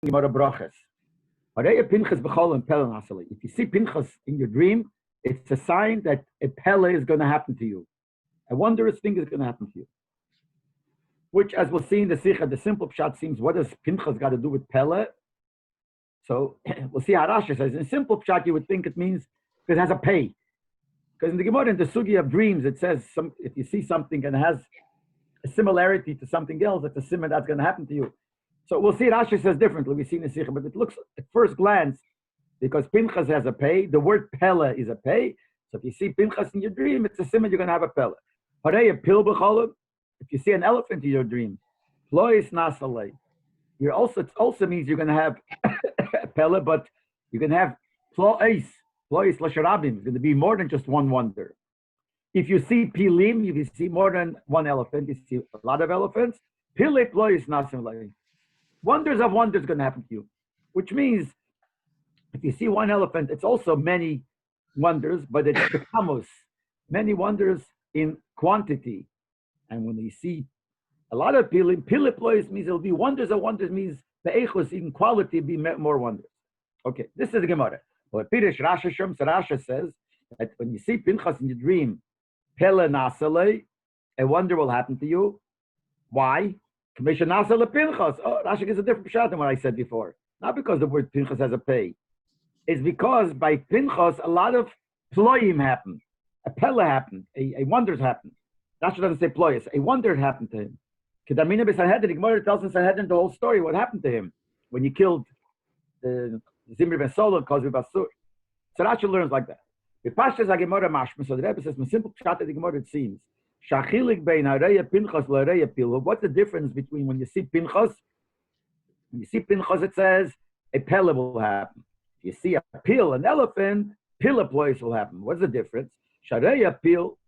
Gemara Brachas. If you see Pinchas in your dream, it's a sign that a pele is going to happen to you. A wondrous thing is going to happen to you. Which, as we'll see in the Sikha, the simple pshat seems, what does Pinchas got to do with pele? So we'll see how Rashi says. In simple pshat, you would think it means because it has a pay. Because in the Gemara, in the Sugi of dreams, it says if you see something and it has a similarity to something else, it's a simmer that's going to happen to you. So we'll see Rashi says differently. We see in the Sikha, but it looks at first glance, because Pinchas has a pay, the word pele is a pay. So if you see Pinchas in your dream, it's a simmer you're going to have a pele. If you see an elephant in your dream, it also means you're going to have a pele, but you can have plois lasharabim. It's going to be more than just one wonder. If you see pilim, if you see more than one elephant, you see a lot of elephants. Pile plois nasalei. Wonders of wonders going to happen to you, which means if you see one elephant, it's also many wonders, but it's kamos, many wonders in quantity. And when you see a lot of pilim, piliplois means it'll be wonders of wonders, means the echos, in quality, be more wonders. Okay, this is the Gemara. But Pirish Rasha Shem, so Rasha says that when you see Pinchas in your dream, pele nasale, a wonder will happen to you. Why? Commission nasale Pinchas. Oh, Rasha gives a different pshat than what I said before. Not because the word Pinchas has a pay. It's because by Pinchas, a lot of ployim happened. A pele happened. A wonders happened. Rasha doesn't say ployis. A wonder happened to him. Kedamina b'Sanhedrin, the Gemara tells in Sanhedrin the whole story, what happened to him when you killed Zimri ben Solon, Kozri Basur. So Rashi learns like that. The Pashas HaGemara mashma, so the Rebbe says, simple pshat of the Gemara, it seems, Shachilik bein hareya Pinchas l'hareya pil. What's the difference between when you see Pinchas? When you see Pinchas, it says, a pele will happen. If you see a pil, an elephant, pilaplois will happen. What's the difference? Shareya pil,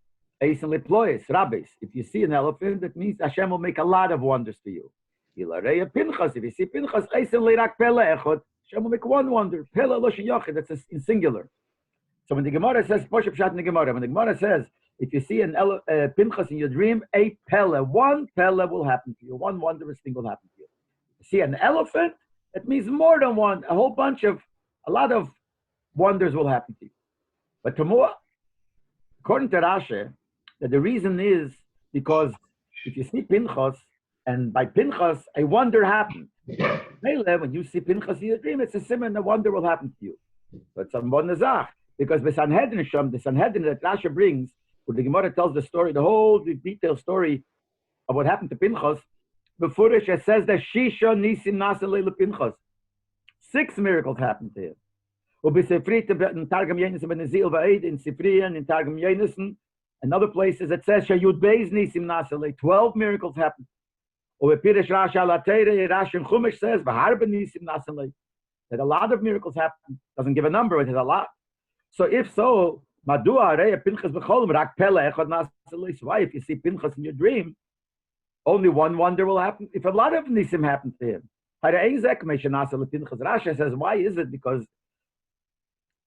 eisen leplois, rabbis. If you see an elephant, that means Hashem will make a lot of wonders to you. Ilareya Pinchas, if you see Pinchas, eisen leirak pele echot, Hashem will make one wonder. Pele loshen yochid, that's in singular. So when the Gemara says, Poshup Shat in the Gemara, when the Gemara says, if you see an Pinchas in your dream, a pele, one pele will happen to you. One wondrous thing will happen to you. You see an elephant, it means more than one. A lot of wonders will happen to you. But tomorrow, according to Rashi, that the reason is because if you see Pinchas, and by Pinchas, a wonder happened. When you see Pinchas in your dream, it's a simon, and a wonder will happen to you. But some bonazach, because the Sanhedrin that Rashi brings, where the Gemara tells the story, the whole detailed story of what happened to Pinchas, before it says that Shisha Nisim Nasa Leila Pinchas. 6 miracles happened to him. In Targum Yenison, in Zil in Sifrian, in Targum Yenison, and other places it says Shayud Beis Nisim Nasa Leila. 12 miracles happened. Or Pirish Rashi Alatere, Rashi and Chumash says V'harba Nisim Nasa Leila. That a lot of miracles happen. Doesn't give a number, it is a lot. So if so, Madua Reya Pinchas B'cholim Rak Pele Echad Nasa Leila. Why, if you see Pinchas in your dream, only one wonder will happen? If a lot of Nisim happen to him. Rashi says, why is it? Because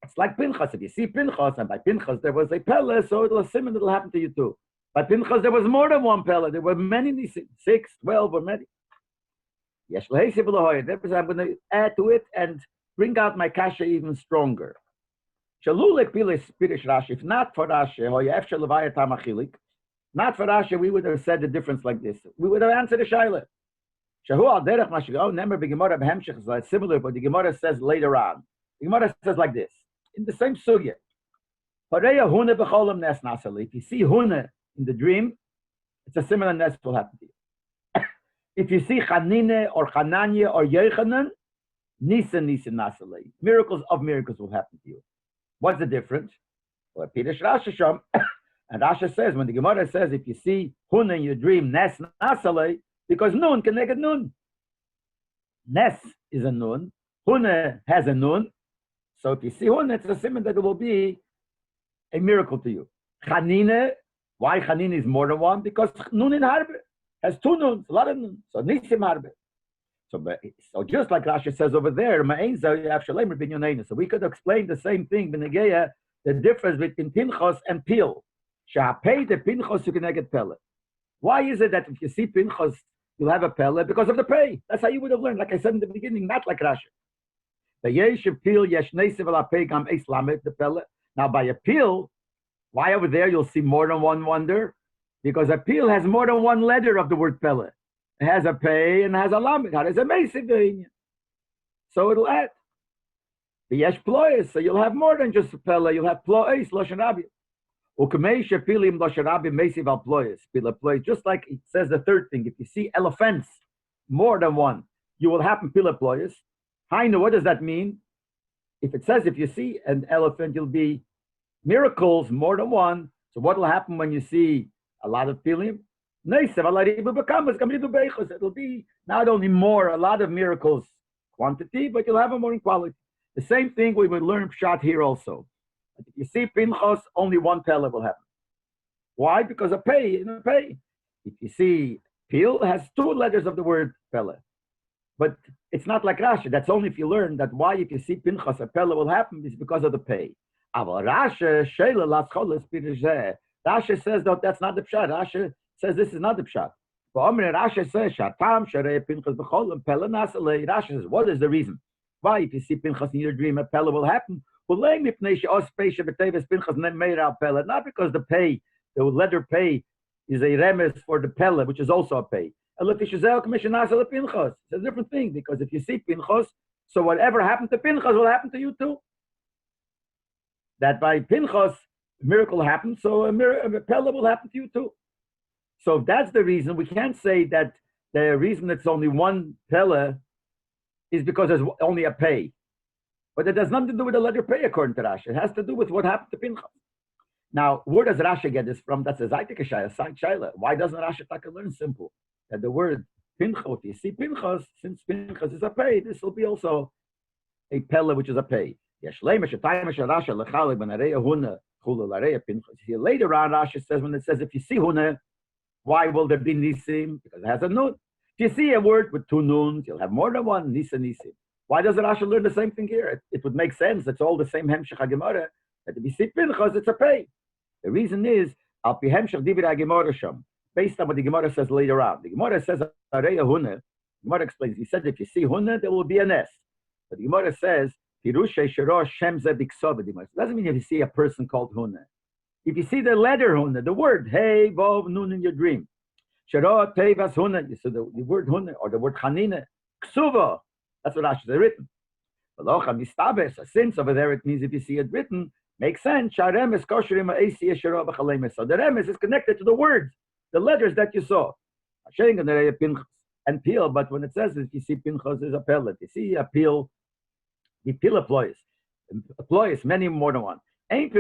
it's like Pinchas. If you see Pinchas, and by Pinchas there was a Pele, so it'll similar, it'll happen to you too. By Pinchas there was more than one Pele. There were many Nisim, 6, 12, or many. Yes, I'm going to add to it and bring out my kasha even stronger. If not for Rashi, not for Rashi, we would have said the difference like this. We would have answered the Shaila. Similar, but the Gemara says later on. The Gemara says like this, in the same sugya. If you see Huna in the dream, it's a similar nest will happen to you. If you see Chanine or Chananya or Yechanan, Nisan Nasalei. Miracles of miracles will happen to you. What's the difference? Well, Pirish Rashi Sham, and Rashi says, when the Gemara says, if you see Huna in your dream, Nes Nasalei, because Nun can make a Nun. Nes is a Nun. Huna has a Nun. So if you see Huna, it's a simon that it will be a miracle to you. Chanine, why Chanine is more than one? Because Nun in Harbe has 2 Nuns, a lot of Nuns. So Nisim Harbe. So just like Rashi says over there, so we could explain the same thing, the difference between Pinchas and Pil. The Pinchas you can get Pele. Why is it that if you see Pinchas you'll have a pele because of the pay. That's how you would have learned, like I said in the beginning, not like Rashi. Now, by appeal, why over there you'll see more than one wonder? Because appeal has more than one letter of the word pele. It has a pay and has a lamed. How does a mesiv? So it'll add. The yesh ployes, so you'll have more than just a pele. You'll have ployes, loshen rabbi. Ukamei pilim loshen rabbi mesiv al ployes. Pila ployes. Just like it says the third thing, if you see elephants, more than one, you will happen pila ployes. Hainu, what does that mean? If it says if you see an elephant, you'll be miracles more than one. So what will happen when you see a lot of pilim? It'll be not only more, a lot of miracles quantity, but you'll have them more in quality. The same thing we would learn pshat here also. If you see Pinchas, only one pele will happen. Why? Because a pay, pay. If you see pil, has two letters of the word pele. But it's not like Rashi. That's only if you learn that why if you see Pinchas, a pele will happen is because of the pay. Rashi says that that's not the pshat. Rashi says this is not the pshat. Rashi says, Rashi says, what is the reason? Why, if you see Pinchas in your dream, a pele will happen? Not because the pay, the letter pay, is a remes for the pele, which is also a pay. It's a different thing, because if you see Pinchas, so whatever happened to Pinchas will happen to you too. That by Pinchas, a miracle happened, so a pele will happen to you too. So if that's the reason, we can't say that the reason it's only one pele is because there's only a pay. But it has nothing to do with the letter pay, according to Rashi. It has to do with what happened to Pinchas. Now, where does Rashi get this from? That's a Zaytik Shaya, side Shaila. Why doesn't Rashi Taka learn simple? That the word Pinchas, if you see Pinchas, since Pinchas is a pay, this will be also a pele, which is a pay. Here later on, Rashi says, when it says, if you see Huna, why will there be Nisim? Because it has a nun. If you see a word with two nuns, you'll have more than one Nisa Nisim. Why doesn't Rashi learn the same thing here? It would make sense. It's all the same Hemshech HaGemara. That if you see Pinchas, it's a pay. The reason is, Al Pi Hemshech Divrei HaGemara Sham, based on what the Gemara says later on. The Gemara says, Areya Huna. Gemara explains, he said, if you see Huna, there will be an S. But the Gemara says, Pirushe Shero Shem Ze Biksob. It doesn't mean if you see a person called Huna. If you see the letter Huna, the word Hey, Vov, Nun in your dream, Shero Tevas Huna, you see the word Huna or the word Chanina, Ksuva, that's what Rashi has written. Since over there it means if you see it written, makes sense. So the remes is connected to the words, the letters that you saw. And pil, but when it says if you see Pinchas is a pellet, you see a pil, the pil applies. Applies many more than one. It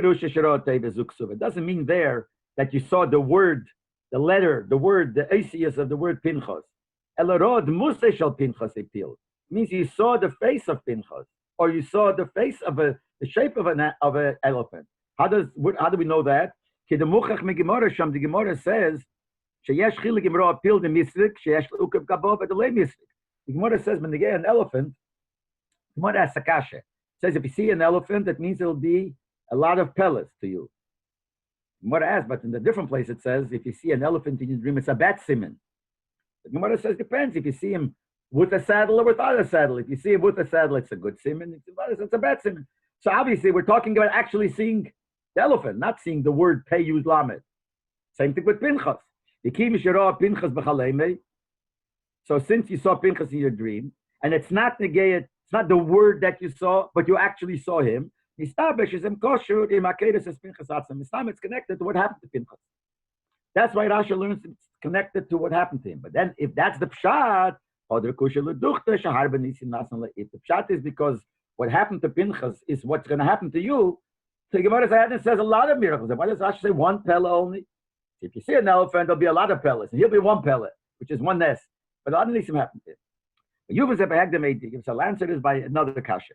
doesn't mean there that you saw the word, the letter, the word, the ACS of the word Pinchas. Elarod Museshal Pinchas pil. Means you saw the face of Pinchas, or you saw the face of the shape of an elephant. How do we know that? The Gemara says, the Gemara says when they get an elephant, the Gemara asks Sakasha. It says if you see an elephant, that means it'll be a lot of pellets to you. The Gemara asks, but in a different place it says if you see an elephant in your dream, it's a bat simon. The Gemara says depends if you see him with a saddle or without a saddle. If you see him with a saddle, it's a good simon. It's a bad simon. So obviously we're talking about actually seeing the elephant, not seeing the word pei yud lamed. Same thing with Pinchas. So since you saw Pinchas in your dream, and it's not negated, it's not the word that you saw, but you actually saw him, it's connected to what happened to Pinchas. That's why Rashi learns it's connected to what happened to him. But then if that's the pshat, if the pshat is because what happened to Pinchas is what's going to happen to you, the Gemara says a lot of miracles. Why does Rashi say one pella only? If you see an elephant, there'll be a lot of pellets, and he'll be one pellet, which is one nest. But a lot of things happen to him. So I'll answer this by another kasha.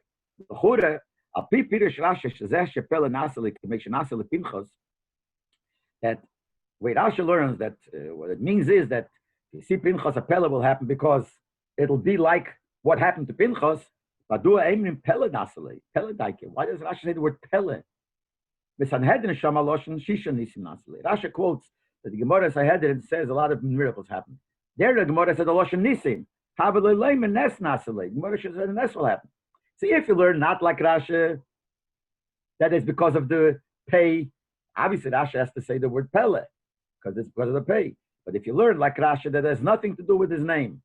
That way Rashi learns that what it means is that you see Pinchas, a pella will happen because it'll be like what happened to Pinchas. Why does Rashi say the word pella? Rashi quotes that the Gemara Sanhedrin says a lot of miracles happen. There the Gemara said the Lashon Nisim. Havelei and Nes Nasalei. Gemara said the Nes will happen. So if you learn not like Rashi, that is because of the pay. Obviously, Rashi has to say the word Pele because it's because of the pay. But if you learn like Rashi, that has nothing to do with his name.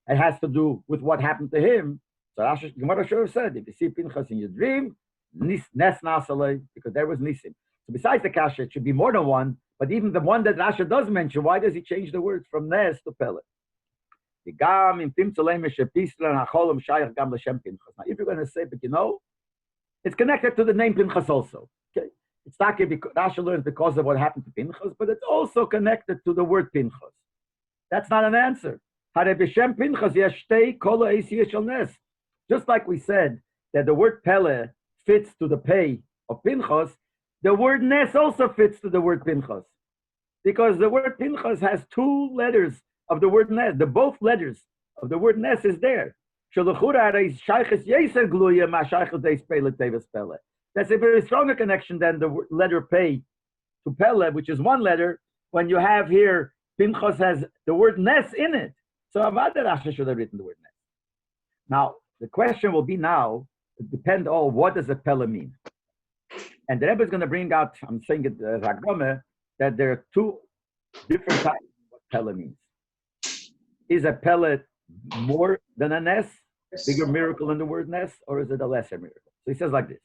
It has to do with what happened to him. So Rashi, Gemara should have said, if you see Pinchas in your dream, Nes Nasalei, because there was Nisim. So besides the kasha, it should be more than one. But even the one that Rashi does mention, why does he change the words from Nes to Pele? Now, if you're going to say, but you know, it's connected to the name Pinchas also. Okay, it's not Rashi learns because of what happened to Pinchas, but it's also connected to the word Pinchas. That's not an answer. Just like we said that the word Pele fits to the pay of Pinchas, the word Nes also fits to the word Pinchas, because the word Pinchas has two letters of the word Nes. The both letters of the word Nes is there. That's a very stronger connection than the letter Pei to Pele, which is one letter, when you have here Pinchas has the word Nes in it. So Avad Rashi should have written the word Nes. Now, the question will be now, it depends on what does a Pele mean? And the Rebbe is going to bring out, I'm saying it Ragome, that there are two different types of what Pele means. Is a Pele more than a Nes, bigger miracle in the word Nes, or is it a lesser miracle? So he says like this.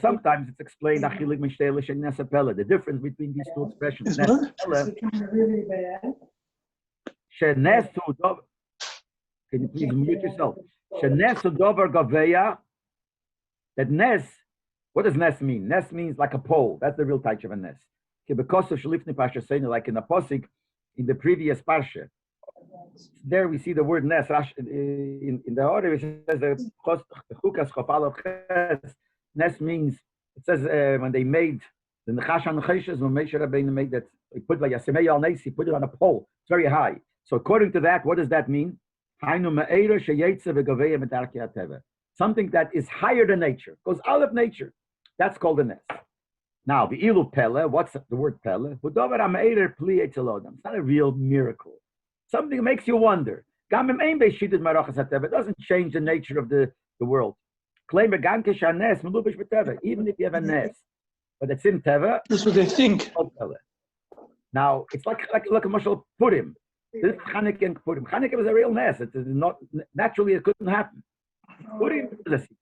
Sometimes it's explained the difference between these two expressions. Can you please mute yourself? That Nes, what does Nes mean? Nes means like a pole. That's the real type of a Nes. Like in the Posik, in the previous Parsha, there we see the word Nes. In the order, it says Nes means, it says when they made the Nechash HaNecheshes, when Moshe Rabbeinu made that, he put like Yasemei al Nes, he put it on a pole. It's very high. So according to that, what does that mean? Something that is higher than nature, goes out of nature. That's called a Nes. Now, the ilu Pele, what's the word Pele? It's not a real miracle. Something that makes you wonder. It doesn't change the nature of the world. Even if you have a Nes, but it's in Teva. That's what they think. Now, it's like a Mashal Purim. This is Chanukah and Purim. Chanukah was a real Nes. It is not, naturally, it couldn't happen. Purim is a secret.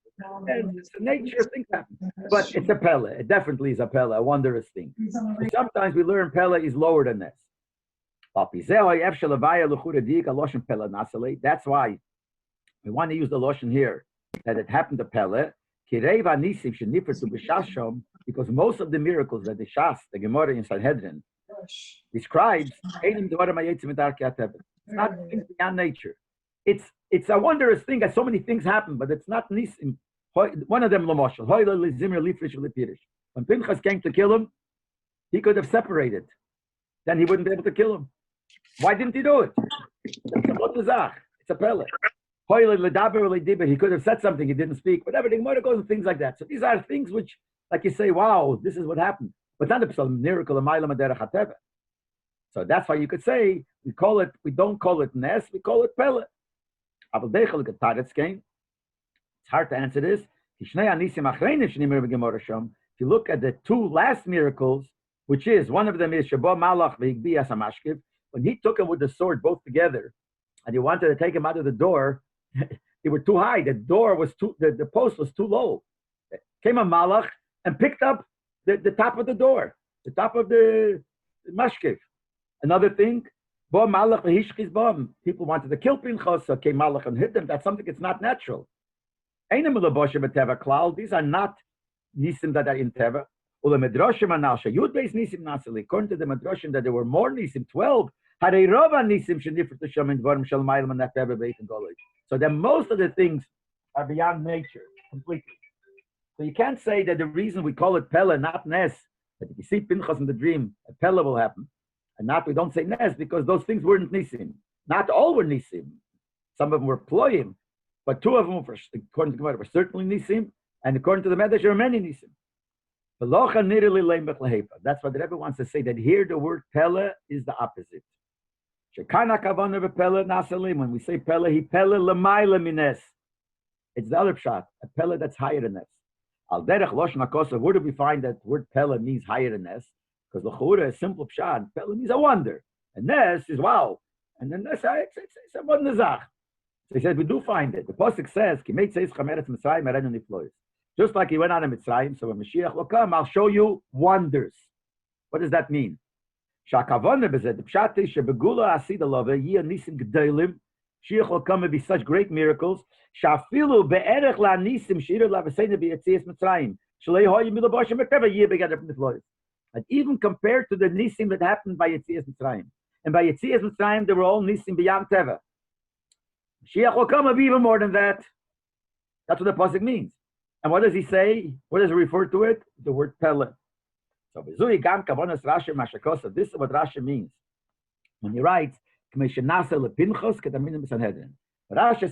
It's the nature of things happen. But it's a Pele. It definitely is a Pele, a wondrous thing. So sometimes we learn Pele is lower than Nes. That's why we want to use the Lashon here, that it happened to Pele, because most of the miracles that the Shas, the Gemara in Sanhedrin, describes, it's not things beyond nature. It's a wondrous thing that so many things happen, but it's not nisim. One of them, Lamoshel. When Pinchas came to kill him, he could have separated. Then he wouldn't be able to kill him. Why didn't he do it? It's a Pele. He could have said something, he didn't speak, whatever. The Gemara goes and things like that. So these are things which, like you say, wow, this is what happened. But not a miracle of Ma'ila Maderech HaTeva. So that's why you could say, we don't call it Nes, we call it Pele. It's hard to answer this. If you look at the two last miracles, which is, one of them is Shabo Malach V'Higbi Asamashkiv, when he took him with the sword both together, and he wanted to take him out of the door, they were too high. The door was the post was too low. Came a Malach and picked up the top of the door, the top of the mashkiv. Another thing, Bo Malach V'Hishchiz Bom. People wanted to kill Pinchas, so came Malach and hit them. That's something that's not natural. These are not nisim that are in Teva. According to the Medrashim, that there were more nisim, 12. So then most of the things are beyond nature completely. So you can't say that the reason we call it Pele, not Nes, that if you see Pinchas in the dream, a Pele will happen. And not, we don't say Nes, because those things weren't nisim. Not all were nisim. Some of them were ployim, but two of them, according to Gemara, were certainly nisim, and according to the Medrash, there are many nisim. That's what the Rebbe wants to say, that here the word Pele is the opposite. Shekana kavana bepele nasalim. When we say pele, he pele lemaila mines. It's the other pshat, a pele that's higher than nes. Al derech losh nakosa. Where do we find that word pele means higher than nes? Because l'chura is simple pshat. Pele means a wonder. And nes is wow. And then nes, it's a wonder zach. So he said, we do find it. The pasuk says, "Kimeit seis chameretz Mitzrayim erenu niflois." Just like he went out of Mitzrayim, so when Mashiach will come, I'll show you wonders. What does that mean? Shakavona bezed the pshat is shebegula asida love yeh nisim gedolim. Mashiach will come and be such great miracles. Shafilu be'erech la nisim shira la v'seina b'yetzias Mitzrayim. Shalei hoyi milabashim eteva yeh begader from the floors. And even compared to the nisim that happened by Yetzias Mitzrayim, and by Yetzias Mitzrayim, they were all nisim b'yam teva. Mashiach will come and be even more than that. That's what the pasuk means. And what does he say? What does he refer to it? The word pele. So this is what Rashi means. When he writes, Rashi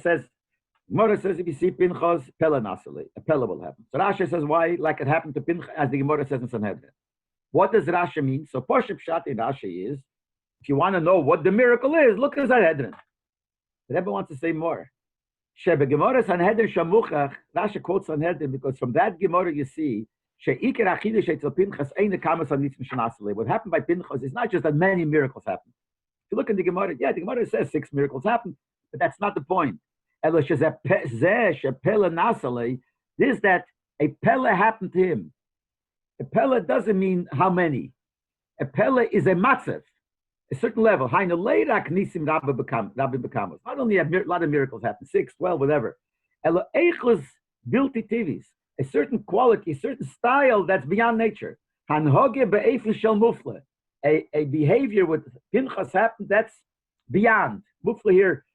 says, Gemara says if you see Pinchas, pele nasale, a pele will happen. So Rashi says why? Like it happened to Pinchas, as the Gemara says in Sanhedrin. What does Rashi mean? So Poshup Pshat in Rashi is, if you want to know what the miracle is, look at Sanhedrin. The Rebbe wants to say more. Gemara Sanhedrin Shamuchach, Rashi quotes Sanhedrin because from that Gemara you see, what happened by Pinchas is not just that many miracles happened. If you look in the Gemara, yeah, the Gemara says 6 miracles happened, but that's not the point. This is that a pele happened to him. A pele doesn't mean how many. A pele is a matzev, a certain level. Not only a lot of miracles happen, 6, 12, whatever. A certain quality, a certain style that's beyond nature. A behavior with Pinchas happened that's beyond. Mufla here,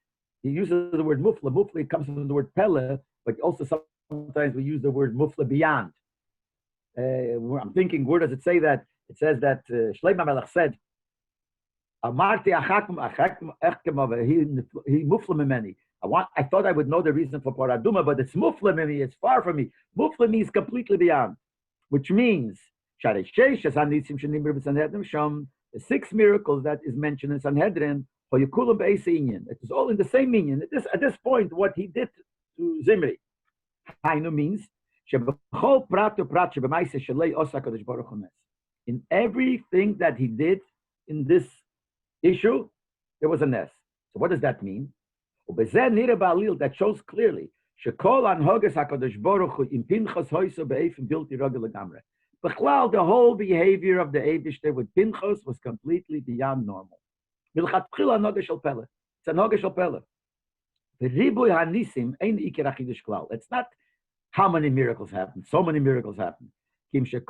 he uses the word mufla. Mufla comes from the word pele, but also sometimes we use the word mufla beyond. I'm thinking, where does it say that? It says that Leib said, he mufla mimeni. I thought I would know the reason for paraduma, but it's mufla mimi. It's far from me. Mufla means completely beyond, which means the 6 miracles that is mentioned in Sanhedrin. It is all in the same meaning. At this point, what he did to Zimri, means in everything that he did in this issue, there was a nes. So what does that mean? That shows clearly the whole behavior of the Eibishter with Pinchas was completely beyond normal. It's a noga shel pele. It's not how many miracles happened. So many miracles happened. The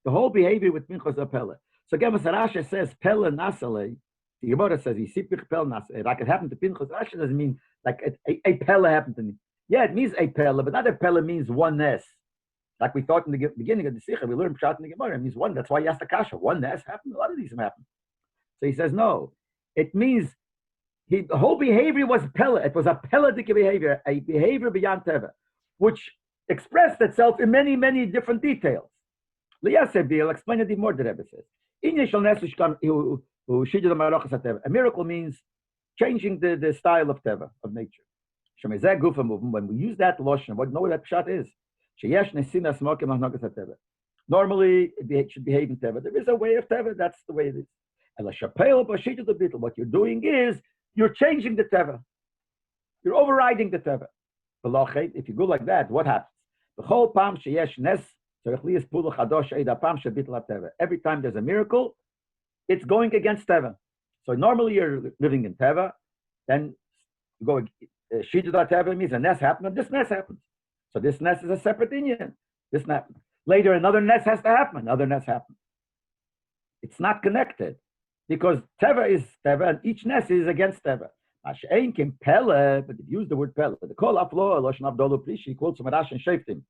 whole behavior with Pinchas is pele. So again, Rashi says pele nasale. The Gemara says, "Yisipich pel nasale." Like it happened to Pinchas. Rashi doesn't mean like a pele happened to me. Yeah, it means a pele, but not a pele means one nes. Like we thought in the beginning of the Sikha, we learned Pshat in the Gemara. It means one. That's why he asked the Kasha. One nes happened. A lot of these have happened. So he says, no. It means the whole behavior was pele. It was a peletic behavior, a behavior beyond teva, which expressed itself in many, many different details. I'll explain it more, the Rebbe says. A miracle means changing the style of teva, of nature. When we use that lotion, know what that pshat is. Normally, it should behave in teva. There is a way of teva. That's the way it is. What you're doing is you're changing the teva. You're overriding the teva. If you go like that, what happens? Every time there's a miracle, it's going against teva. So normally you're living in teva, then you go shita teva means a nes happened, and this nes happens. So this nes is a separate inyan. This happens. Later another nes has to happen. Another nes happens. It's not connected because teva is teva, and each nes is against teva. But if you use the word pele, the kol hafloa loshen avdolu prishi quotes from Rashi and Shaftim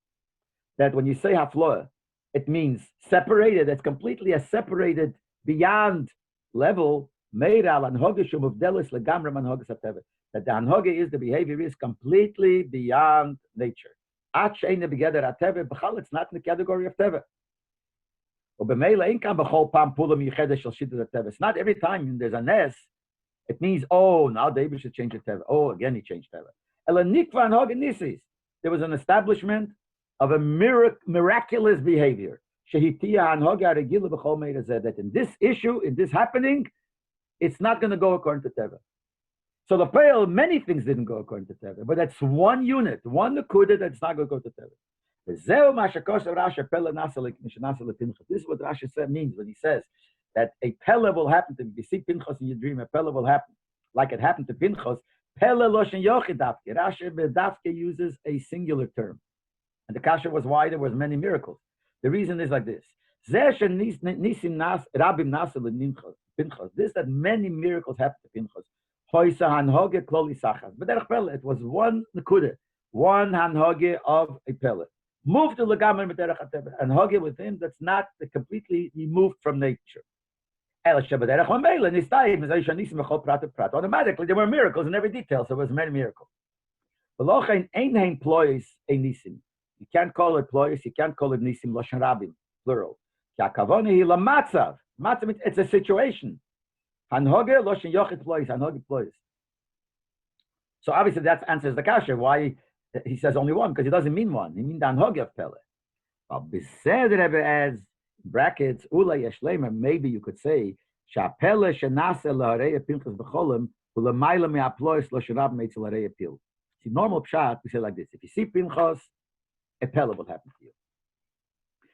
that when you say hafloa, it means separated. It's completely a separated beyond level. Meiral and hogeshum of delis legamra man hoges teva. That the anhoge is the behavior is completely beyond nature. It's not in the category of teva. It's not every time there's a nes, it means, oh, now David should change the teva. Oh, again, he changed teva. There was an establishment of a miraculous behavior. That in this issue, in this happening, it's not going to go according to teva. So the pale, many things didn't go according to teva, but that's one unit, one nekuda that's not going to go to teva. This is what Rashi means when he says that a pella will happen to you. See Pinchas in your dream, a pella will happen, like it happened to Pinchas. Pella loshen yochidavke. Rashi bedavke uses a singular term, and the kasha was why there was many miracles. The reason is like this: this that many miracles happened to Pinchas. But it was one nekuda, one hanhoge of a pella. Move to Lagaman and hug with him that's not completely removed from nature. Automatically, there were miracles in every detail, so it was many miracles. You can't call it ployes, you can't call it nisim, loshen rabim, plural. It's a situation. Hanhoge, loshen yochid ployes, hanhoge ployes. So obviously that answers the kasha. Why? He says only one, because he doesn't mean one. He means the anhog of pele. But besed Rebbe adds brackets ula yeshlemer. Maybe you could say shapele shenase laharei pinchas b'cholim ulemayla me'aplois lo shenab meitz laharei pil. See, normal pshat we say like this: if you see Pinchas, a pele will happen to you.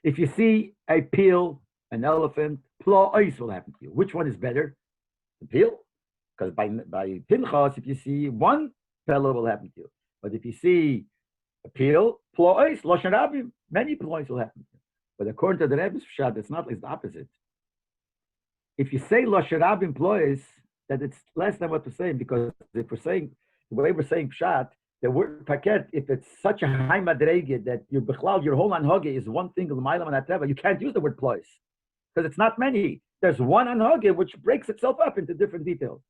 If you see a pil, an elephant, plois will happen to you. Which one is better? The pil, because by Pinchas, if you see one, pele will happen to you. But if you see a pil, plois, loshen rabim, many plois will happen. But according to the Rebbe's pshat, it's not, it's the opposite. If you say loshen rabim plois, that it's less than what we're saying, because if we're saying, the way we're saying pshat, the word paket, if it's such a high madrege that your whole anhoge is one thing, you can't use the word plois, because it's not many. There's one anhoge which breaks itself up into different details.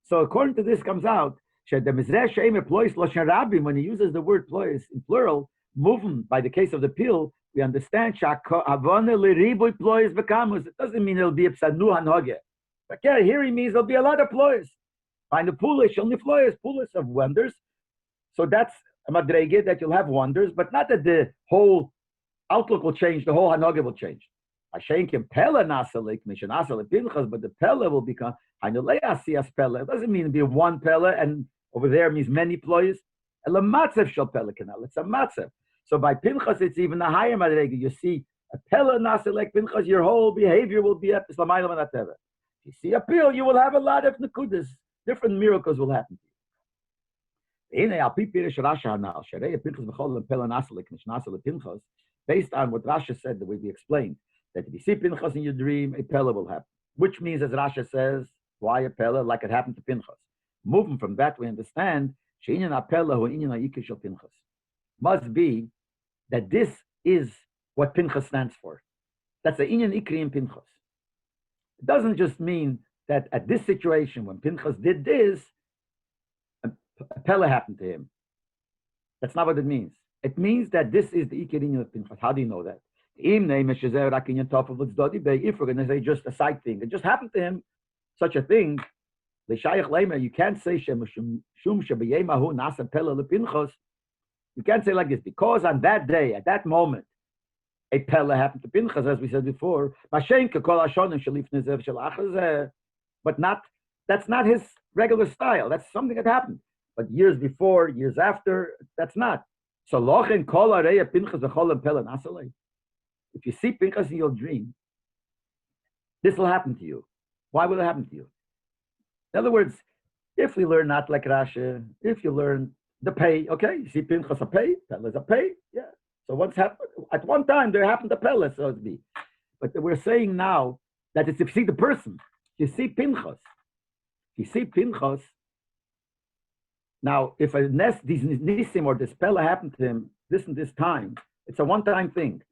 So according to this comes out, when he uses the word plois in plural, moving by the case of the pil, we understand it doesn't mean it'll be a psanu hanhoge. But yeah, here he means there'll be a lot of plois. Find the pulish, only plois of wonders. So that's a madrege that you'll have wonders, but not that the whole outlook will change, the whole hanhoge will change. But the pella will become it doesn't mean to be one pella and over there means many ploys. It's a matzev. So by Pinchas, it's even a higher madrege. You see a pella nasa like Pinchas, your whole behavior will be up. If you see a pill, you will have a lot of nekudas. Different miracles will happen to you. Based on what Rasha said, the way we explained, that if you see Pinchas in your dream, a pella will happen. Which means, as Rasha says, why a pella? Like it happened to Pinchas. Moving from that, we understand must be that this is what Pinchas stands for. That's the inyan ikri in Pinchas. It doesn't just mean that at this situation, when Pinchas did this, a pella happened to him. That's not what it means. It means that this is the ikri of Pinchas. How do you know that? If we're going to say just a side thing, it just happened to him, such a thing. You can't say you can't say like this, because on that day, at that moment, a pella happened to Pinchas, as we said before. But that's not his regular style. That's something that happened. But years before, years after, that's not. So if you see Pinchas in your dream, this will happen to you. Why will it happen to you? In other words, if we learn not like Rashi, if you learn the pay, okay, you see Pinchas a pay, Pella a pay, yeah. So what's happened? At one time, there happened to Pella, so to be. But we're saying now that it's if you see the person, you see Pinchas. You see Pinchas. Now, if a nest, these nisim or this Pella happened to him this and this time, it's a one-time thing.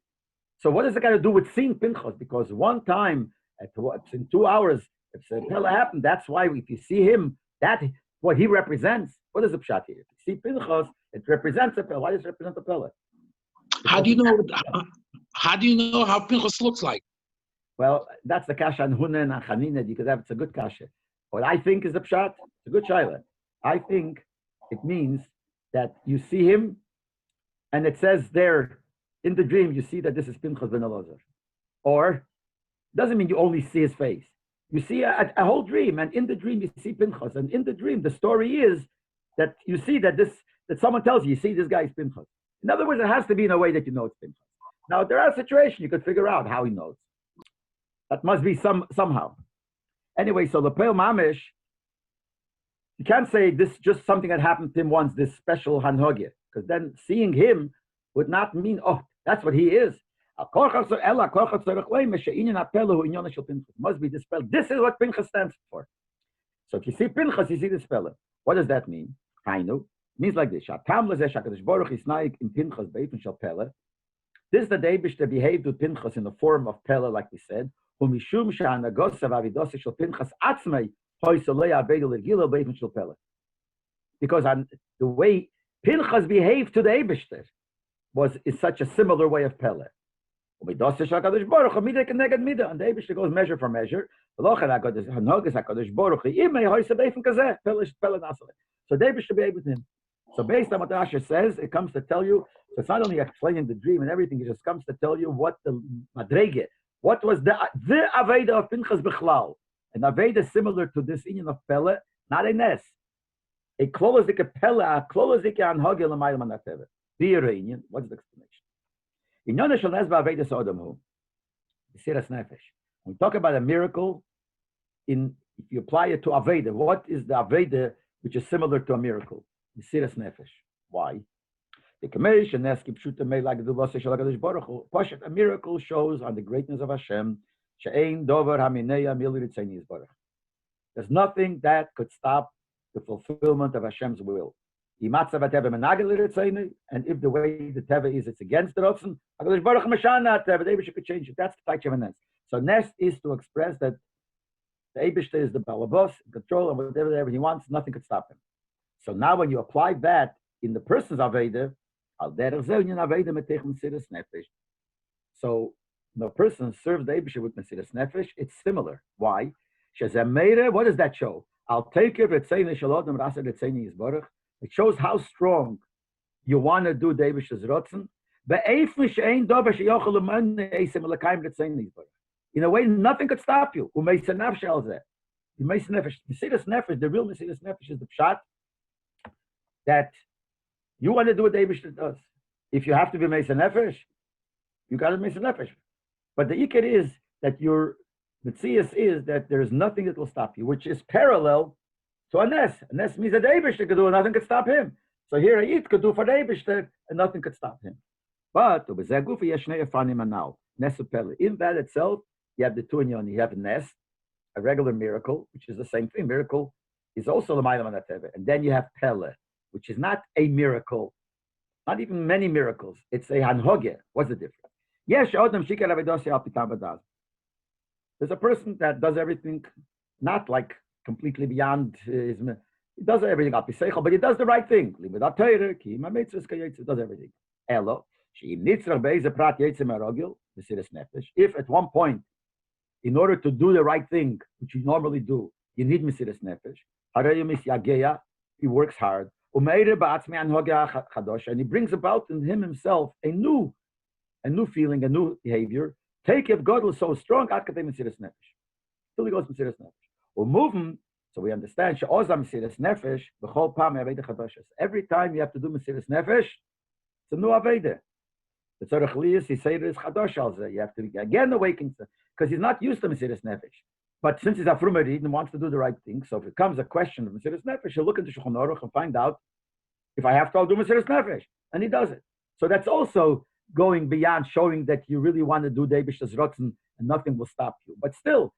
So what does it got to do with seeing Pinchas? Because one time, in 2 hours, if a Pella happened, that's why if you see him, that what he represents. What is the pshat here? If you see Pinchas, it represents a Pella. Why does it represent a Pella? How do you know? How do you know how Pinchas looks like? Well, that's the kasha on Hunan and Chanina. You could have, it's a good kasha. What I think is the pshat, it's a good shaila. I think it means that you see him, and it says there in the dream, you see that this is Pinchas ben Elazar. Or, doesn't mean you only see his face. You see a whole dream, and in the dream you see Pinchas, and in the dream the story is that you see that someone tells you see this guy is Pinchas. In other words, it has to be in a way that you know it's Pinchas. Now there are situations you could figure out how he knows. That must be somehow. Anyway, so the Peil Mamish, you can't say this is just something that happened to him once, this special Hanhogya, because then seeing him would not mean, oh, that's what he is. Must be dispelled. This is what Pinchas stands for. So if you see Pinchas, you see the speller. What does that mean? Hainu means like this. This is the Davish that behaved with Pinchas in the form of Pella, like we said. Because the way Pinchas behaved to the Eibishter is such a similar way of Pella. And the Eibishter goes measure for measure. So David should be able to him. So based on what the Asher says, it comes to tell you, so it's not only explaining the dream and everything, it just comes to tell you what the Madrege, what was the Aveda of Pinchas Bechlal. An Aveda similar to this Inyan of Pele, not a Nes. A Klolozik Pele, a Klolozik Anhogel Amaylam Anateve. The Iranian, what's the explanation? In Yonah Nes Aveda Sodomu, Siras Nefesh. When we talk about a miracle, if you apply it to Aveda, what is the Aveda which is similar to a miracle? Siras Nefesh. Why? A miracle shows on the greatness of Hashem. There's nothing that could stop the fulfillment of Hashem's will. And if the way the Teva is, it's against the Rotzen, David could change it. That's the type of Nes. So Nes is to express that the Eibishter is the Balabos, control, and whatever he wants, nothing could stop him. So now when you apply that in the person's Aveda, so the person serves the Eibishter with Mesiras Nefesh, it's similar. Why? What does that show? It shows how strong you want to do the Eibishter's Rotzen. In a way, nothing could stop you. The real Mesiras Nefesh is the pshat that you want to do what the Eibishter does. If you have to be Mesiras Nefesh, you got to be Mesiras Nefesh. But the ikar is that your Metzias is that there is nothing that will stop you, which is parallel to a Nes. A Nes means that the Eibishter could do and nothing could stop him. So here a Yid could do for the Eibishter and nothing could stop him. But in that itself, you have the two inyan. You have a Nes, a regular miracle, which is the same thing. Miracle is also the Ma'alam HaTeva. And then you have Pele, which is not a miracle, not even many miracles. It's a Hanhogya. What's the difference? Yes, there's a person that does everything not like completely beyond his. He does everything up his seichel, but he does the right thing. He does everything. If at one point, in order to do the right thing, which you normally do, you need Mesiras Nefesh. He works hard. And he brings about in him himself a new feeling, a new behavior. Take if God was so strong, till he goes Mesiras Nefesh. We'll move him, so we understand. Mesiras Nefesh, every time you have to do Mesiras Nefesh, it's a new Aveda. The Tzorech Liyas, he said, is Chadosh al. You have to again awaken, because he's not used to Mesiras Nefesh. But since he's a Frumerid and wants to do the right thing, so if it comes a question of Mesiras Nefesh, he'll look into Shulchan Aruch and find out, if I have to, I'll do Mesiras Nefesh. And he does it. So that's also going beyond showing that you really want to do the Eibishter's Rotzen and nothing will stop you. But still,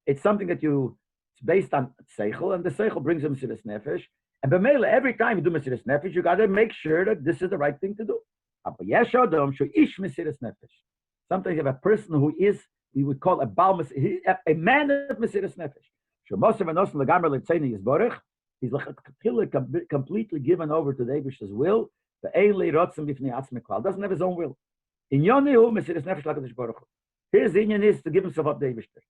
it's something that it's based on Seichel, and the Seichel brings him Mesiras Nefesh. And b'meila, every time you do Mesiras Nefesh, you got to make sure that this is the right thing to do. Sometimes you have a person who is, we would call a man of Mesiras Nefesh. He's completely given over to the Eibishter's will. Doesn't have his own will. In Yonihu, Mesiras Nefesh Lakadosh Baruch Hu. His union is to give himself up to Eibishter.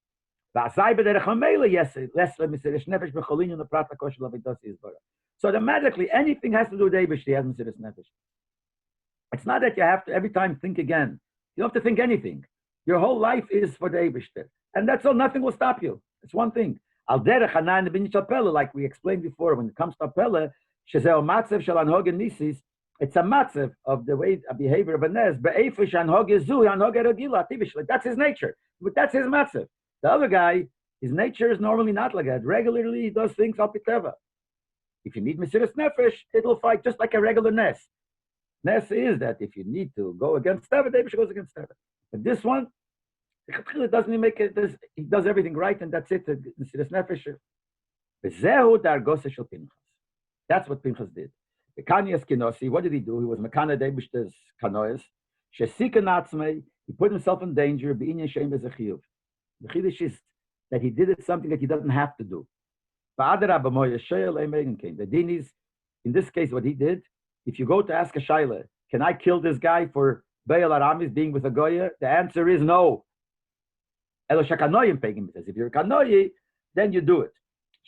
So automatically, anything has to do with Eibishter, he has Mesiras Nefesh. It's not that you have to every time think again. You don't have to think anything. Your whole life is for the Eibishter. And that's all, nothing will stop you. It's one thing. Al derech hanan bin Schapiro, like we explained before, when it comes to Pella, shezeo matzev shel anhogen nisis, it's a matzev of the way a behavior of a nes. Be'efish anhoge zu anhoge regila tivish. Like that's his nature, but that's his matzev. The other guy, his nature is normally not like that. Regularly, he does things al piteva. If you need Mesiras Nefesh, it'll fight just like a regular nes. Nes is that if you need to go against Teva, the Eibishter goes against Teva. But this one, it doesn't make it. He does everything right, and that's it. Mesiras Nefesh. That's what Pinchas did. The Kanyas Kinosi, what did he do? He was Mekana Eibishter's Kanois. Shesika Natzmei, he put himself in danger. B'inyan Shem Bezachiyuv. The Chiddush is that he did it something that he doesn't have to do. The din is, in this case, what he did. If you go to ask a shaila, can I kill this guy for Be'al Aramis being with a Goya? The answer is no. If you're a Kanoyi, then you do it.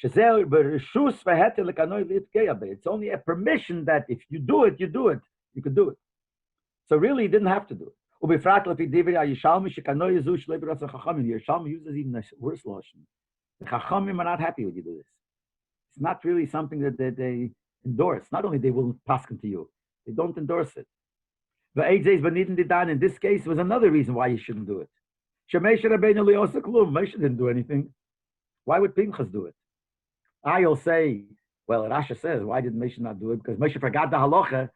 It's only a permission that if you do it, you do it. You could do it. So really, he didn't have to do it. Yerushalmi uses even a worse lotion. The Chachamim are not happy when you do this. It's not really something that they endorse. Not only they will pass to you, they don't endorse it. In this case, was another reason why you shouldn't do it. Moshe didn't do anything. Why would Pinchas do it? I'll say, well, Rasha says, why did Moshe not do it? Because Moshe forgot the halacha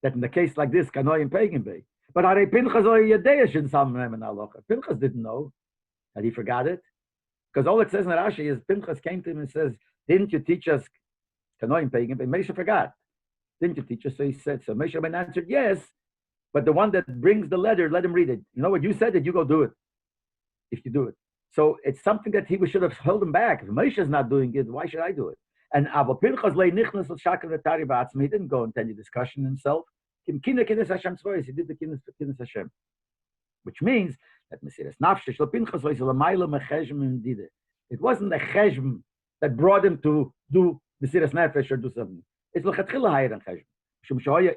that in the case like this, Kanoim Pagan Bay. But Are Pinchas or Yedeiah shouldn't some in halacha. Pinchas didn't know that he forgot it. Because all it says in Rashi is Pinchas came to him and says, didn't you teach us Kanoim Pagan Bay? Moshe forgot. Didn't you teach us? So he said, so Moshe answered, yes. But the one that brings the letter, let him read it. You know what? You said that you go do it. If you do it. So it's something that he should have held him back. If Moshe is not doing it, why should I do it? And Pinchas he didn't go into any discussion himself. He did the Kinnis Hashem. Which means that it wasn't a cheshm that brought him to do Mesiras Nefesh or do something. It's l'chatchila higher than cheshm.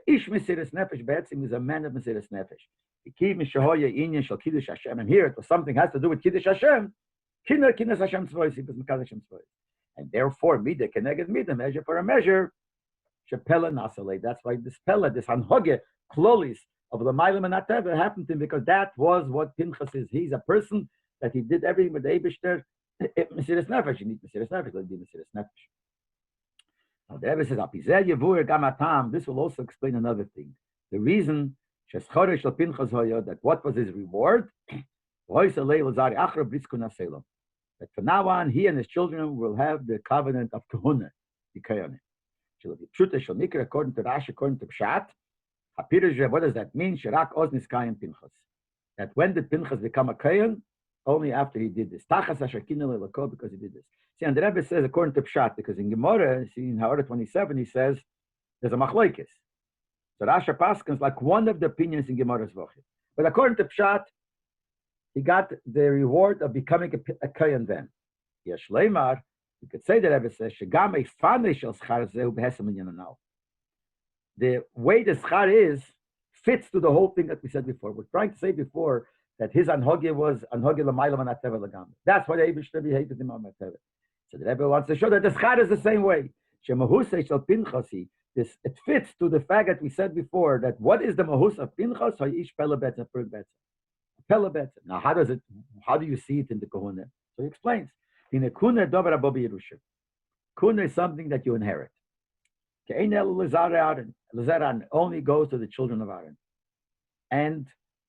Ish Mesiras Nefesh be'etzim is a man of Mesiras Nefesh. And here it was something has to do with Kiddush Hashem. Kinnis Hashem Tzvois, he was Mekad Hashem Tzvois. And therefore, Mida Keneged Mida, measure for a measure, Shepela Nasalei. That's why this Pella, this Hanhoge, Klolis of the Mailam and Ateva happened to him because that was what Pinchas is. He's a person that he did everything with the Eibishter. Mesiras Nefesh, you need Mesiras Nefesh, let me Mesiras Nefesh. Now the Rebbe says, Apizeh Yevur Gamatam, this will also explain another thing. The reason that what was his reward? That from now on, he and his children will have the covenant of Kahuna. According to Rashi, according to Pshat, what does that mean? That when did Pinchas become a Kayan? Only after he did this. Because he did this. See, and the Rebbe says, according to Pshat, because in Gemara, see in Ha'ara 27, he says, there's a machlokes. So Rasha Paskins like one of the opinions in Gemara's Vochid. But according to Pshat, he got the reward of becoming a Kayan then. Yesh Leimar, you could say that Rebbe says, Shegam Eifane Shel Schar Zeh Behesem Inyan Now. The way the Schar is fits to the whole thing that we said before. We're trying to say before that his Anhoge was Anhoge L'maylam and Ateva L'gam. That's why the Eibishter behaved him on Ateva. So the Rebbe wants to show that the Schar is the same way. Shemahusei Shel Pinchasi. It fits to the fact that we said before that what is the mahus of Pinchas? Hayish Pella Betza per Betza. Pella Betza. Now, how do you see it in the Kahuna? So he explains. In a Kuna Dover Abobi Yerusha. Kuna is something that you inherit. Lazaran only goes to the children of Aaron. And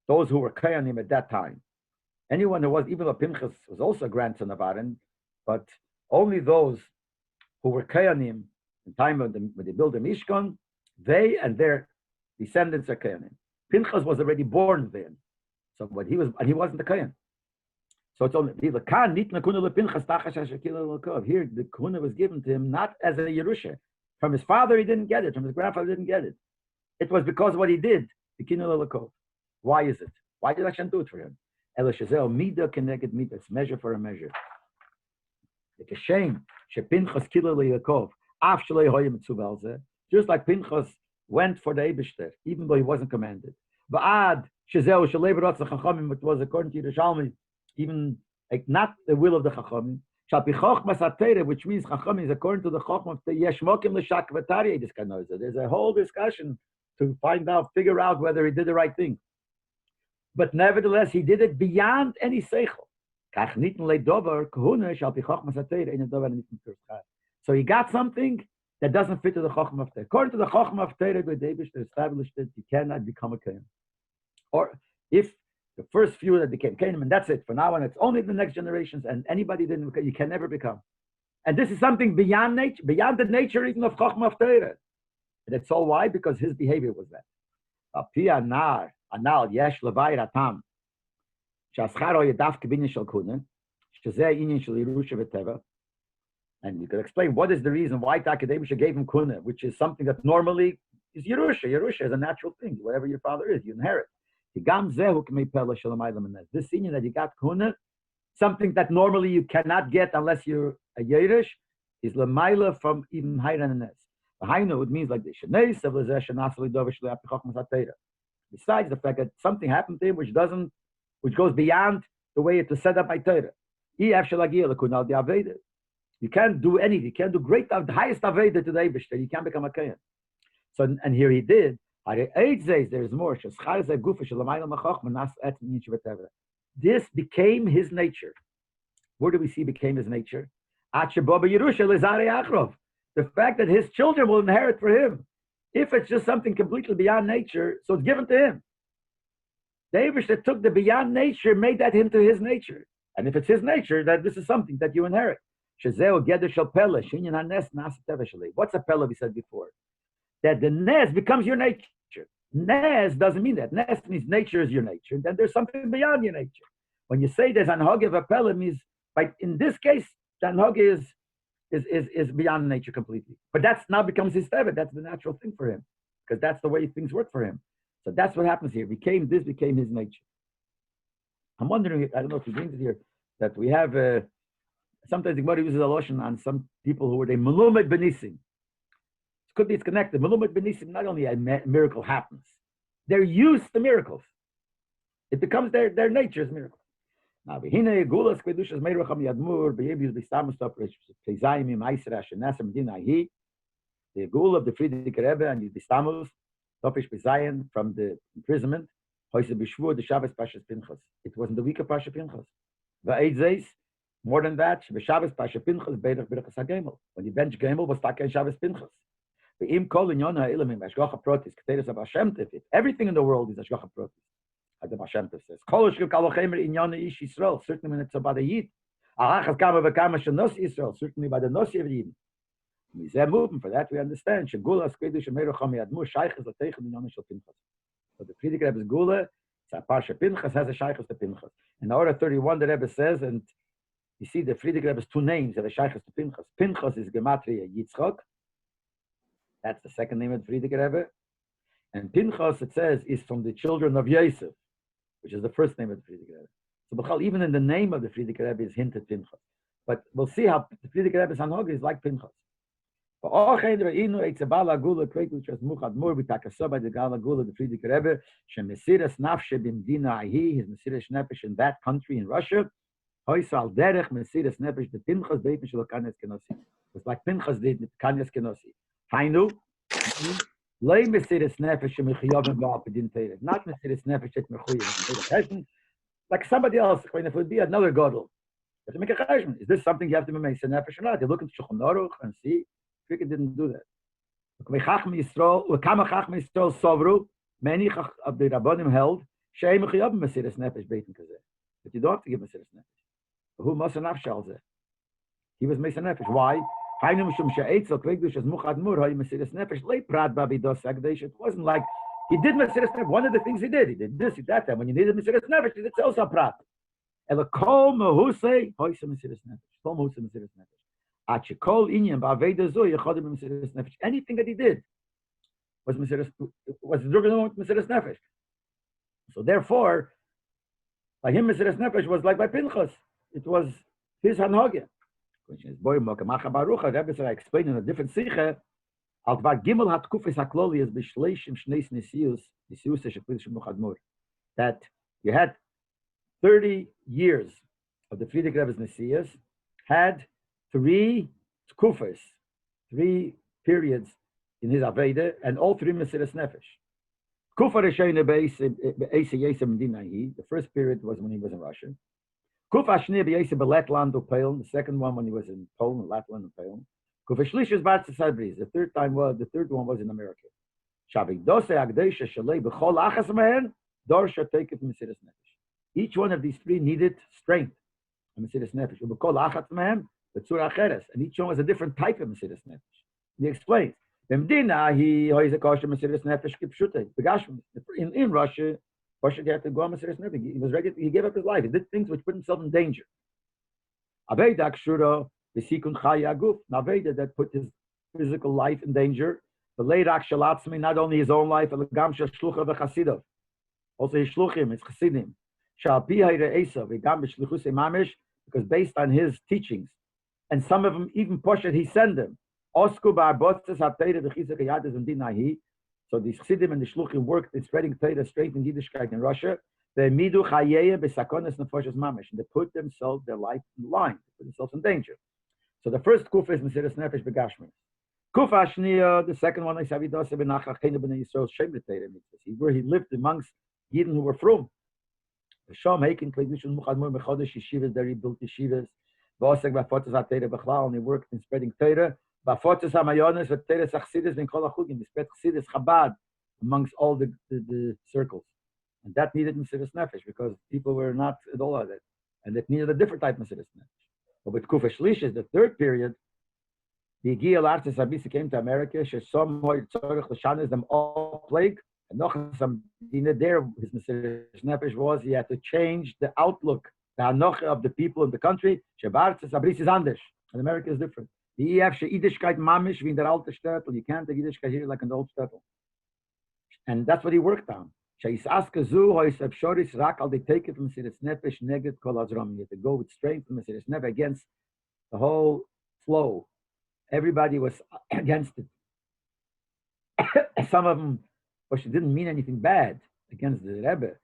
those who were Kayanim at that time. Anyone who was, even though Pinchas was also a grandson of Aaron, but only those who were Kayanim in time when they built the Mishkan, they and their descendants are Kayanim. Pinchas was already born then. So what he wasn't a Kayan. So it's only here the Kuna was given to him not as a Yerusha. From his father he didn't get it, from his grandfather he didn't get it. It was because of what he did, the Kinul Lakov. Why is it? Why did Hashem do it for him? Ela shezeh mida connected mida. It's measure for a measure. It's a shame. She Pinchas kila leYakov. Af shalei hoya mitzuva al zeh. Just like Pinchas went for the Eibishter, even though he wasn't commanded. Va'ad shezeh shalei b'rotz chachamim. It was according to Yerushalmi, even like not the will of the chachamim. Shall be chochmas atayre, which means chachamim is according to the chochma of the yesh mokim l'shak v'tariyeh. This kind of there's a whole discussion to find out, figure out whether he did the right thing. But nevertheless, he did it beyond any seichel. So he got something that doesn't fit to the Chochmah of Torah. According to the Chochmah of Torah, where David established that you cannot become a Kohen. Or if the first few that became Kohen, and that's it. For now on, it's only the next generations, and anybody didn't, you can never become. And this is something beyond nature, beyond the nature even of Chochmah of Torah. And it's all why? Because his behavior was that. Anal yesh levay ratam. And you could explain what is the reason why Takadebisha gave him kuna, which is something that normally is Yerusha. Yerusha is a natural thing. Whatever your father is, you inherit. This senior that you got kuna, something that normally you cannot get unless you're a Yerush, is lemaila from even Hayranes. Hainu, it means like this. Besides the fact that something happened to him which goes beyond the way it was set up by Torah. You can't do anything. You can't do the highest aveda to the Eibishter. You can't become a Kohen. So, and here he did. There's more. This became his nature. Where do we see became his nature? The fact that his children will inherit for him. If it's just something completely beyond nature, so it's given to him. The Eibishter took the beyond nature, made that into his nature. And if it's his nature, that this is something that you inherit. What's a pella we said before? That the nes becomes your nature. Nes doesn't mean that. Nes means nature is your nature. Then there's something beyond your nature. When you say there's anhog of a pella, means, like in this case, the anhog is beyond nature completely. But that's now becomes his tevet. That's the natural thing for him. Because that's the way things work for him. So that's what happens here. This became his nature. I'm wondering, I don't know if he brings it here, that we have, sometimes the Gemara uses a lotion on some people who were the melumet benisim. It could be it's connected. Melumet benisim, not only a miracle happens, they're used to miracles. It becomes their nature's miracle. Now, the gula of the Friedrich Rebbe and the Bistamus, from the imprisonment, it was in the week of Pasha Pinchas. More than that, when you bench Gemel was Taka Shabbos Pinchas. Everything in the world is Ashgacha Protis. As the Hashem says, certainly when it's about a Yid, certainly by the Nosi of Yid. For that we understand. So the Friedrich Rebbe's Gula, Parsha Pinchas has a Shaychus to Pinchas. In order 31, the Rebbe says, and you see the Friedrich Rebbe's two names that are Shaychus to Pinchas. Pinchas is Gematria Yitzchak. That's the second name of the Friedrich Rebbe. And Pinchas, it says, is from the children of Yosef, which is the first name of the Friedrich Rebbe. So even in the name of the Friedrich Rebbe is hinted Pinchas. But we'll see how the Friedrich Rebbe's Hanhog is like Pinchas. The Friedrich Rebbe, his Mesiras Nefesh in that country in Russia, it's like Pinchas did with Kanyas Kenosi. Hainu, Leib Mesiras Nefesh not Mesiras Nefesh at Mechuyev. Like somebody else, if it would be another Godel, you have to make a cheshbon. Is this something you have to be Mesiras Nefesh or not? You look at Shulchan Aruch and see. Fricka didn't do that. Many of the Rabbanim held, but you don't have to give Mesiras Nefesh. Who must have nafshal? He was Mesiras Nefesh. Why? It wasn't like he did Mesiras Nefesh. One of the things he did this, he did that. When you needed Mesiras Nefesh, he did also prat. Anything that he did was Mesiras Nefesh. So therefore, By him, Mesiras Nefesh was like by Pinchas. It was his hanhagya. Which is boy Macha Barucha. Rabbi said I explained in a different sicha. Al Dvar Gimel hat Kufis Hakloli is b'shleishim shneis nesius shekvish Muchadmur. That you had 30 years of the Frierdiker Rebbe's Nesius, had 3 Kufis, 3 periods in his Aveda, and all 3 Mesiras Nefesh. Kufa Rishayna the first period was when he was in Russia. Kufa Shnia Be'esa Beletland Upel, the second one when he was in Poland, Latland and Poland. Kufa Shlish is Batsa Sabris, the third one was in America. Shavik Dose Agdesha Shalei Bechol Achas Mehen, Dorsha take it Mesiras Nefesh. Each one of these 3 needed strength. Mesiras Nefesh. Ubekol Achat Mehen, Betzura Acheres, and each one was a different type of Mesiras Nefesh. He explains. In Russia, Pasha had to go on Mesiras Nefesh. He was ready. He gave up his life. He did things which put himself in danger. Aveda Kshura, the Sikun Chaya Guf, Aveda that put his physical life in danger. The Leirak Shalatzmi, not only his own life, but Gam Shlucha v'Chasidov. Also his Shluchim, his Chasidim. Shalpi Hayre Esav, Gam B'Shlichus Mamish, because based on his teachings, and some of them even Pasha he sent them. Osku Ba'arbotzes HaTeire V'Chizak Yadis and Dinahi. So the Chassidim and the Shluchim worked in spreading Torah, strengthening Yiddishkeit in Russia. They midu chayeya b'sakonas nefoshes mamish, and they put themselves, their life in line, they put themselves in danger. So the first kufa is Mesiras Nefesh begashmi. Kufa Shniya, the second one is Avidas Benachach Chena Bnei Yisrael Shem B'Teira, where he lived amongst Yidden who were from. The Shom Heikin Kleinishun Muchadmur Mechodesh Yeshivas, there he built yeshivas. V'osek b'fotos HaTeira B'chlal, and he worked in spreading Torah. B'fotos HaMayones v'Teira Sachsidis v'Kol HaChugim, he spread Chassidus Chabad amongst all the circles. And that needed Mesiras Nefesh because people were not at all of it. And it needed a different type of Mesiras Nefesh. But with Kufa Shlish, the third period, the Giyal Artis Abisi came to America, Shesom Hoy Tzorich L'Shanis, them all plague, and noch some there, his Mesiras Nefesh was, he had to change the outlook, the Hanoch of the people in the country, Shebartis Abisi is anders, and America is different. The EF Sheidishkeit Mamish, wie in der alte Shtetl, you can't take Yiddishkeit here like in the old Shtetl. And that's what he worked on. They take it from Mesiras Nefesh neged kol azram. You have to go with strength from Mesiras Nefesh against the whole flow. Everybody was against it. Some of them, Pasha didn't mean anything bad against the Rebbe.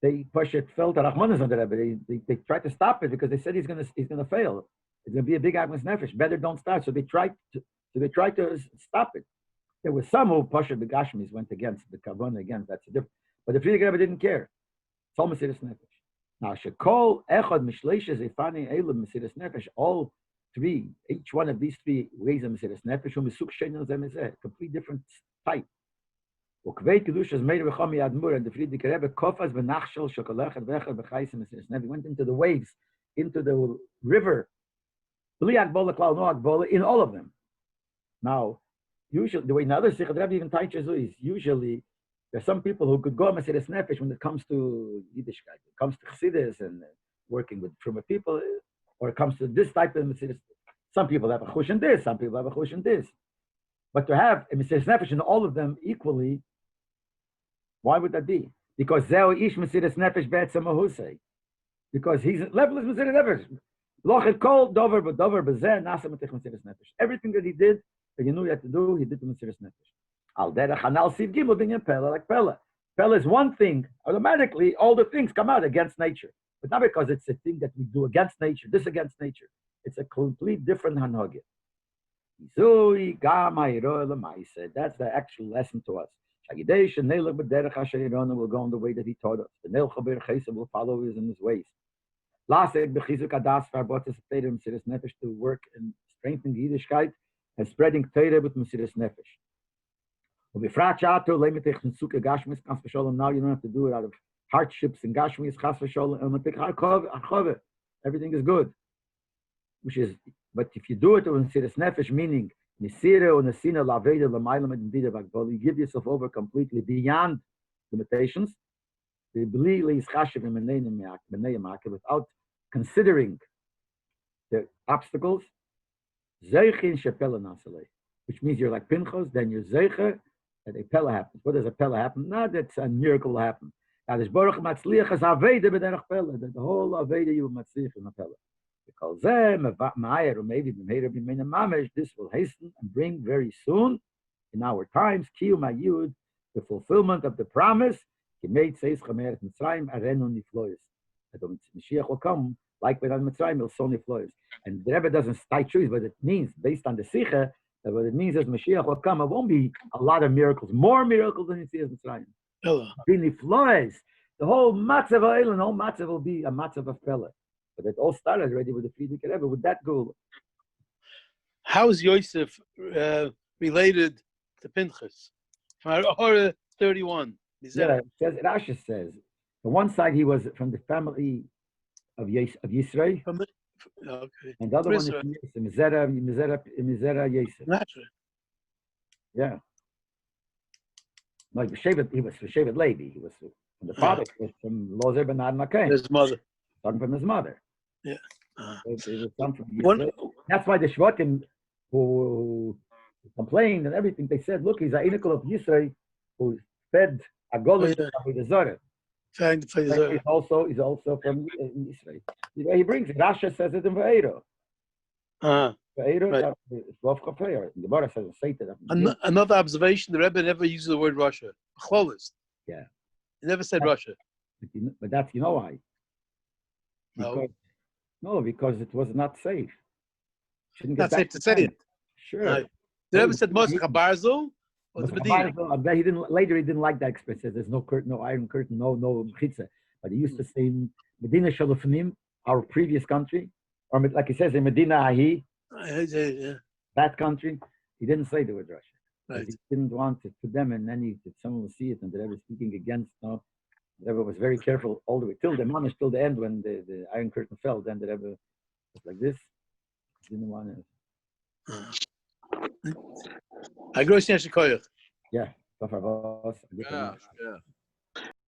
They Pasha felt that Rahman is on the Rebbe. They tried to stop it because they said he's gonna fail. It's gonna be a big Agnes Nefesh. Better don't start. So they tried to stop it. There were some who Pasha the Gashmis went against the Kavana against. That's a different. But the Frierdiker Rebbe didn't care. It's all Mesiras Nefesh. Now, Shekol Echad Mishleishes Ifani Elam Mesiras Nefesh. All 3, each one of these 3 ways of Mesiras Nefesh, Misuk Shein Zemezeh, complete different type. Ukvei Kedushas Meir V'Chomi Admur, and the Frierdiker Rebbe Kofas V'Nachshel Shokolechad V'Echad V'Chayis Mesiras Nefesh went into the waves, into the river. B'li Agbola Klal No Agbola in all of them. Now, usually the way another Sikh Rebbe even teaches is usually. There's some people who could go Mesiras Nefesh when it comes to Yiddishkeit, it comes to Chassidus and working with from people, or it comes to this type of Mesiras. Some people have a chush in this, some people have a chush in this. But to have a Mesiras Nefesh in all of them equally, why would that be? Because Zeo Ish Mesiras Nefesh Be'etzem Mahusei. Because his level is Mesiras Nefesh. Lochel Kol Dover B'Zeh Nasa Matech Mesiras Nefesh. Everything that he did, that you knew he had to do, he did to Mesiras Nefesh. Al derech hanal siv gimel binyan pella, like pella. Pella is one thing. Automatically, all the things come out against nature, but not because it's a thing that we do against nature. This against nature. It's a complete different hanhagya. That's the actual lesson to us. Will go on the way that he taught us. The Nel Chaber Chesed will follow his in his ways. Lasek bechizuk adas farbotes Torah Mesiras Nefesh to work and strengthen Yiddishkeit and spreading Torah with Mesiras Nefesh. Now you don't have to do it out of hardships and gashmis. Everything is good. But if you do it with Mesiras Nefesh, meaning you give yourself over completely beyond limitations, without considering the obstacles, which means you're like Pinchas, then you're zeicher. That a pella happens. What does a pella happen? Not that a miracle will happen. Kadish Baruch Matzliach as Aveda b'derech Pele. That the whole Aveda you Matzliach in a Pele. Because them Ma'ayir or maybe B'meira B'meina Mamesh, this will hasten and bring very soon in our times Kiyum Ayud, the fulfillment of the promise. Gemeit Seis Chameret Mitzrayim Arenu Niflois. That the Mashiach will come like when on Mitzrayim will so Niflois. And the Rebbe doesn't state truth, but it means based on the Sikha that what it means is Mashiach will come. It won't be a lot of miracles, more miracles than you see as Mitzrayim. Niflois. The whole matzav ha'elan, the whole matzav will be a matzav of Pele. But it all started already with the Friedrich Rebbe, with that goal. How is Yosef related to Pinchas? From Hora 31. Yeah, Rashi says, on one side he was from the family of Yisrael, okay. and the other one is from Mizera Yosef. Naturally. Yeah. Like he was from Shevet Leib. He was from the father was from Lozer ben Admakay. His mother. Talking from his mother. Yeah. That's why the Shvatim who complained and everything, they said, look, he's an Einikel of Yisrael who fed a golem with the Zorah. He's also from Israel. He brings it. Rasha says it in Ve'ero. Ve'ero, the Gemara says it. Another observation, the Rebbe never uses the word Russia. Cholis. Yeah. He never said Russia. But that's, you know why? Because it was not safe. Not safe to say it. Sure. Right. The Rebbe said Moshe Chabarzo or the Medina. Later he didn't like that expression. There's no curtain, no iron curtain, no mechitza. But he used to say Medina Shalofnim, our previous country, or like he says in Medina Ahi, that country. He didn't say the word Russia. Right. He didn't want it to them, and then someone will see it, and the Rebbe speaking against. No, the Rebbe was very careful all the way till the mamish, till the end when the iron curtain fell. Then the Rebbe was like this. He didn't want it. I grow. Yeah. Yeah.